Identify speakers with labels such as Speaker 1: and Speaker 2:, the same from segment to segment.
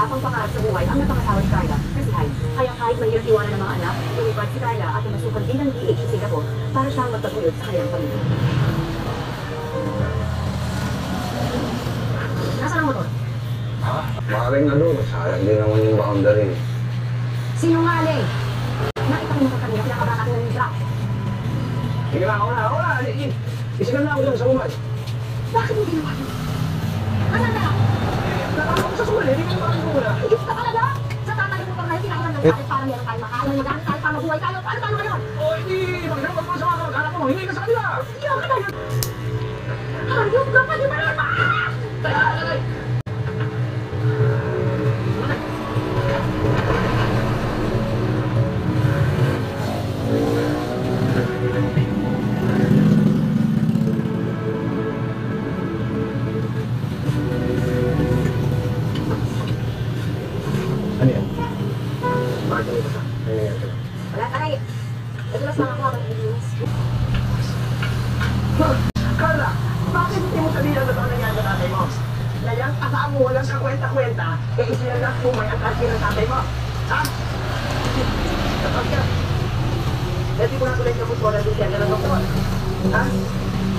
Speaker 1: Apang pangarap sa buhay ang napakasawa ni Carla, kasihan. Kaya kahit mahirap iwanan ng mga anak, lumipad si Carla at namasukan din ng DH sa Singapore para siyang magpatuyod sa kanyang pamilya. Nasaan ang motor?
Speaker 2: Maring ano, sayang din naman yung boundary.
Speaker 1: Sinungaling! Nakita ko mo sa kanila, pinakabata ko ng truck.
Speaker 2: Sige na, ako na. Isinan na ako dyan sa umay.
Speaker 1: Bakit mo ginawa yun? Asan ka?
Speaker 2: Nakaka ko sa sumali, hindi ko naman ako na.
Speaker 1: Ayos ka talaga? Sa tatay mo pa ngayon, kinakaman ng tayo para meron tayo makain, mag-anak tayo para mabuhay tayo. Paano ngayon?
Speaker 2: O, hindi. Magkakaroon pa sa mga kamag-anak mo, hindi ka sa kanila.
Speaker 1: Iyaw ka na yun! Hayop ka pa, di ba naman?
Speaker 2: Tay! Ano yan? Bakit ano ito?
Speaker 1: Wala tayo. Nadulas lang ako habang ilinis.
Speaker 2: Carla, bakit hindi mo sabihin ang totoo nangyari sa tatay mo? Na yung asawa mo walang sa kwenta-kwenta, eh isinalas mo may atake ng tatay mo. Ha? Kapag yan. Pwede ko na tuloy sa futbol na dusyan ng doktor. Ha?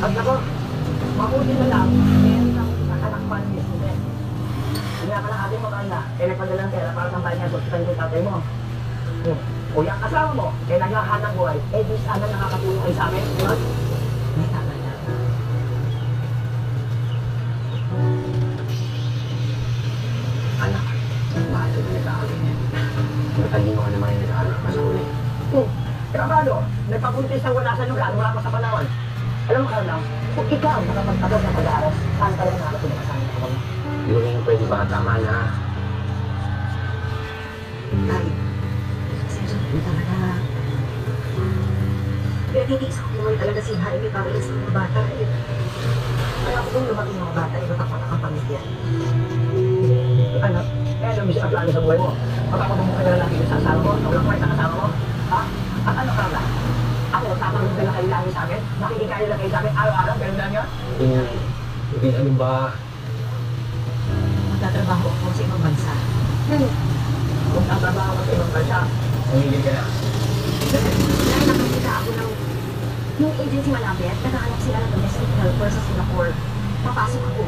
Speaker 2: At ako, mabuti na lang, meron akong isang anak pa ng business. Kaya ka lang ating mo, Carla, eh nagpadala ng pera para sampahin niya sa yung tatay mo. O yung asawa mo, eh naghahanap buhay, eh di sana nakakatulong kayo sa amin. Ano?
Speaker 1: May tama na.
Speaker 2: Anak, bakit na nag-aaral niya? Matalino ka naman yung nag-aaral ka sa huli. Kaya paano? Nagpabuntis ng wala sa lugar, wala pa sa panahon. Alam mo, Carla, kung ikaw nakapagtapos ng pag-aaral, saan ka lang nakalap yung kasama ka mo? Hindi ko rin pwede ba? Tama na.
Speaker 1: Tay, pasensya na talaga. Pero titiis ako naman talaga si Jaime para lang sa mga bata. Kaya ako kung lumaki ng mga bata, iba ka pa ang pamilya.
Speaker 2: Anak, ano mismo ang plano sa buhay mo? Magpapabong ka na lang sa asawa mo? Walang kwenta ang asawa mo? Ha? At ano, Carla? Ako, tatanong ka na kayo lagi sa akin? Makikikain lang kayo sa akin araw-araw? Ganun lang yun? Hindi, ano ba?
Speaker 1: Magtatrabaho ako sa ibang bansa.
Speaker 2: Kung tatrabaho ka sa ibang bansa, umili ka na.
Speaker 1: Dahil nakakita ako ng yung agency malapit, naghahanap sila ng domestic helper sa Singapore. Papasok ako.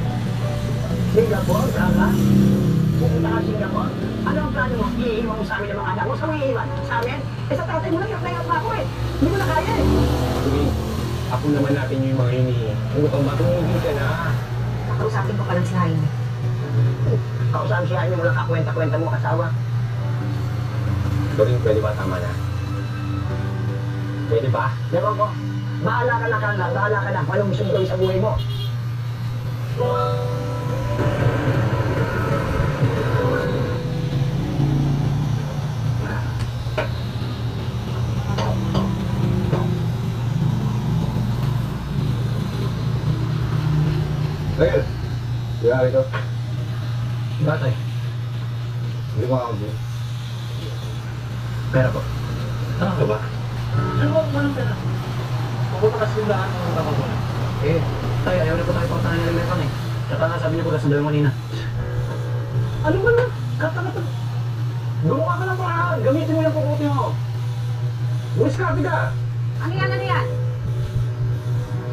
Speaker 2: Singapore, Carla? Pupunta ka Singapore? Ano ang plano mo? Iiwan mo sa amin ang mga anak mo? Saan mo iiwan? Sa amin? Eh sa tatay mo lang, hirap pa ako eh. Hindi mo na kaya eh. Sige, ako naman natin yung mga yun eh. Ano pa ba? Tumigil ka na.
Speaker 1: Kakausapin ko pa lang si Jaime.
Speaker 2: Kausapin siya, hindi mo lang kakwenta-kwenta mo kasawa. Doring, pwede ba tama na? Pwede ba? Ewan ko. Bahala ka na, Carla. Bahala ka na. Anong gusto mo gawin sa buhay mo? Dahil, kaya ito. Batay. Hindi ko makakabili. Pera po. Ano ka ba?
Speaker 3: Ano ba walang pera? Pupunta kasi yung lahat ng mga ko.
Speaker 2: Eh, tayo, ayaw na po tayo pang tanong ng eh. Tsaka nga sabi niyo po nasundo yung kanina. Ano ba na? Kata-kata. Gumawa ka ng paraan. Gamitin mo yung puputi mo. Bumiskarte ka.
Speaker 1: Ano yan? Ano yan?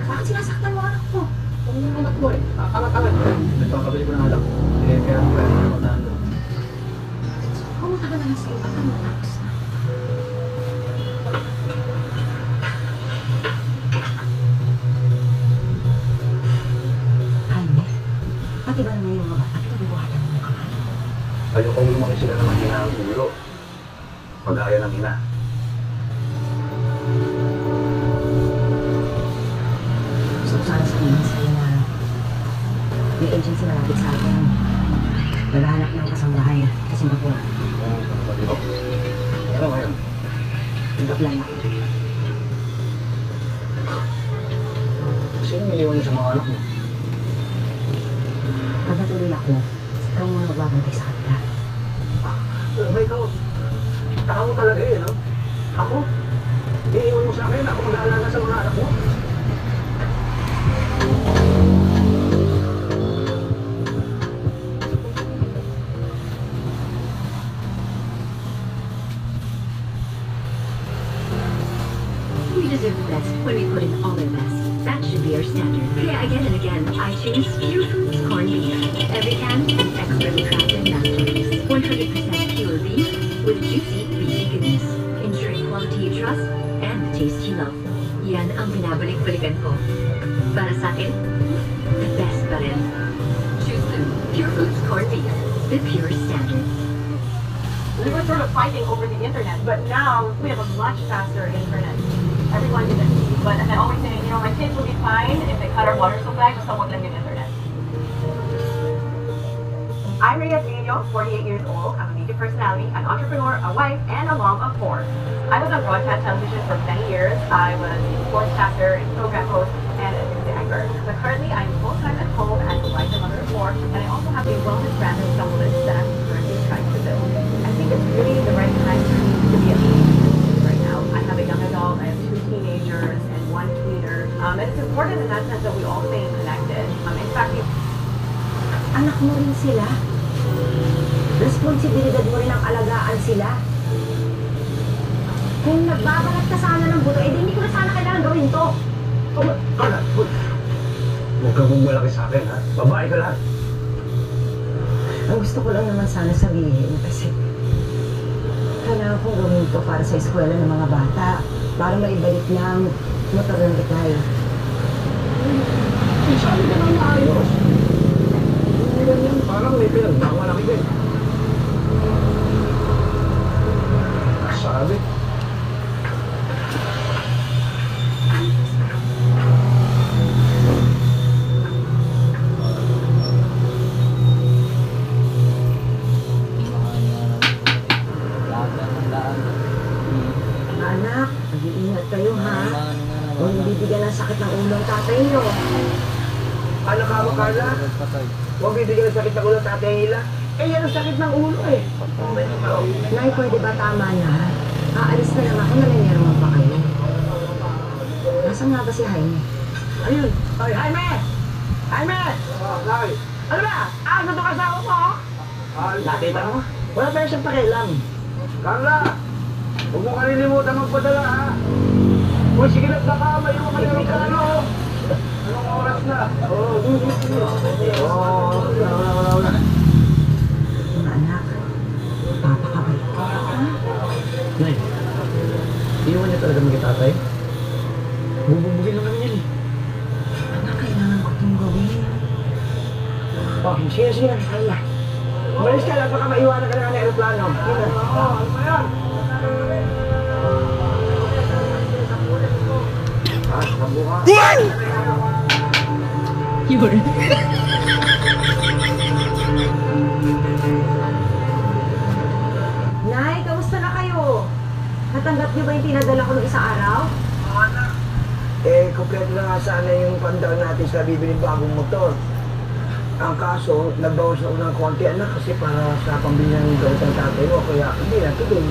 Speaker 1: Bakit sinasaktan mo anak ko?
Speaker 2: Ano yung anak mo eh? Angat-angat. Nagpapabili ko ng alak. Eh, kaya ang pwede na puntahan doon.
Speaker 1: Pumunta ka na lang sa iba. Ano tapos na? Jaime, pati ba naman yung mga bata? Pinabuhayan mo ka.
Speaker 2: Ayokong lumaki sila ng mahina ang ulo. Pag-aya ng ina.
Speaker 1: Gusto ko sana sabihin sa'yo na may agency malapit sa akin. Naghahanap ng kasambahay sa Singapore.
Speaker 2: Ano ngayon?
Speaker 1: Nag-apply ako.
Speaker 2: Sino iniwan niyo sa mga anak mo?
Speaker 1: Pag natuloy ako, ikaw muna magbabantay sa kanila.
Speaker 2: Oh my God! Taka mo talaga eh, no? Ako? Iiwan mo sa akin, ako mag-aalaga sa mga anak mo?
Speaker 1: deserve the best when we put in all our best. That should be our standard. Kaya again and again, I choose Pure Foods corned beef. Every can an expertly crafted masterpiece. 100% pure beef with juicy beefy goodness. Ensuring quality you trust and the taste you love. Yan ang binabalik-balikan ko. Para sa akin, the best pa rin. Choose Blue Pure Foods corned beef. The pure standard.
Speaker 4: We were sort of fighting over the internet, but now we have a much faster internet. Everyone uses it. But I always say, you know, my kids will be fine if they cut our water supply, so someone lang yung internet. I'm Rhea Trillo, 48 years old. I'm a media personality, an entrepreneur, a wife, and a mom of 4. I was on broadcast television for many years. I was a sportscaster, a program host, and a news anchor. But currently, I'm full-time at home as a wife and mother of 4, and I also have a wellness brand and supplements that I'm currently trying to build. I think it's really the right time for me to be a leader right now. I have a young adult, I have 2 teenagers, and 1 tweeter. And it's important in that sense that we all stay connected. In fact,
Speaker 1: Anak mo rin sila. Responsibilidad mo rin ang alagaan sila. Kung nagbabalat ka sana ng buto, eh di hindi ko na sana kailangan gawin to.
Speaker 2: Anak, huwag kang malaki sa akin, ha? Babae ka lang.
Speaker 1: Ang gusto ko lang naman sana sabihin kasi kailangan kong gawin to para sa eskwela ng mga bata. Para maibalik na ang motor ng Bitay.
Speaker 2: Sabi ka lang maayos. Parang may pinagbawa na kita. Sabi.
Speaker 1: Anak, mag-iingat kayo ha. Huwag bibigyan ng sakit ng ulo ang tatay nyo.
Speaker 2: Ano ka mo, Carla? Huwag bibigyan ng sakit ng ulo tatay nila. Eh, yan ang sakit ng ulo eh.
Speaker 1: Nay, pwede ba tama na? Aalis na lang ako, nalinirman pa kayo. Nasaan nga ba si Jaime?
Speaker 2: Ayun. Ay, Jaime! Jaime! Ay. Ano ba? Ano itong kasama mo? Nakita mo? Wala tayo siyang pakialam. Carla! Huwag mo kalilimutan magpadala, ha? Uy, sige na, baka may mga aeroplano. Anong oras na? Wala.
Speaker 1: Mga anak, papakabalik ka, ha?
Speaker 2: Nay, iwan niya talaga mga tatay? Bububugin naman yan eh.
Speaker 1: Anak, kailangan ko itong gawin.
Speaker 2: Oh, sige. Carla. Umalis ka lang, baka maiwanan ka na ng aeroplano. Sige na. Ano ba yan?
Speaker 1: Nay, kamusta na kayo? Natanggap niyo ba yung pinadala ko ng isang araw?
Speaker 2: Eh, kompleto na nga sana yung pandaw natin sa bibiling bagong motor. Ang kaso, nagbawas na unang konti anak kasi para sa pambili ng gamit ng tatay mo, kaya hindi na tuloy.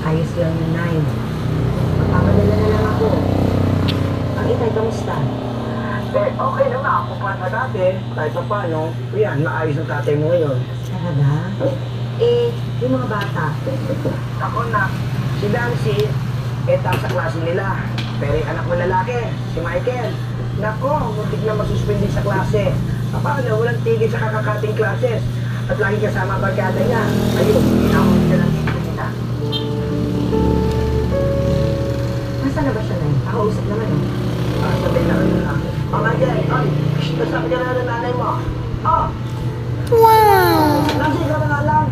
Speaker 1: Ayos lang yun, Nay. Magpapadala na lang ako. Ang itay, kamusta?
Speaker 2: Eh, okay na nga ako pa na dati, kahit pa paano, yan, maayos ang tatay mo ngayon.
Speaker 1: Talaga? Eh, yung mga bata.
Speaker 2: Ako na, si Dancy, top sa klase nila. Pero yung anak mo lalaki, si Michael. Nako, muntik na masuspindi sa klase. Paano, walang tigil sa kakakating classes. At lagi kasama ang barkada niya. Ayun, ginawin siya ng dito nila.
Speaker 1: Nasaan na ba siya, Nay? Nakausap naman, eh.
Speaker 2: Sabay na kayo na. Oh, Michael, oy, nasabi ka na ng nanay mo. Oh!
Speaker 5: Wow!
Speaker 2: Nancy, ikaw na nga lang.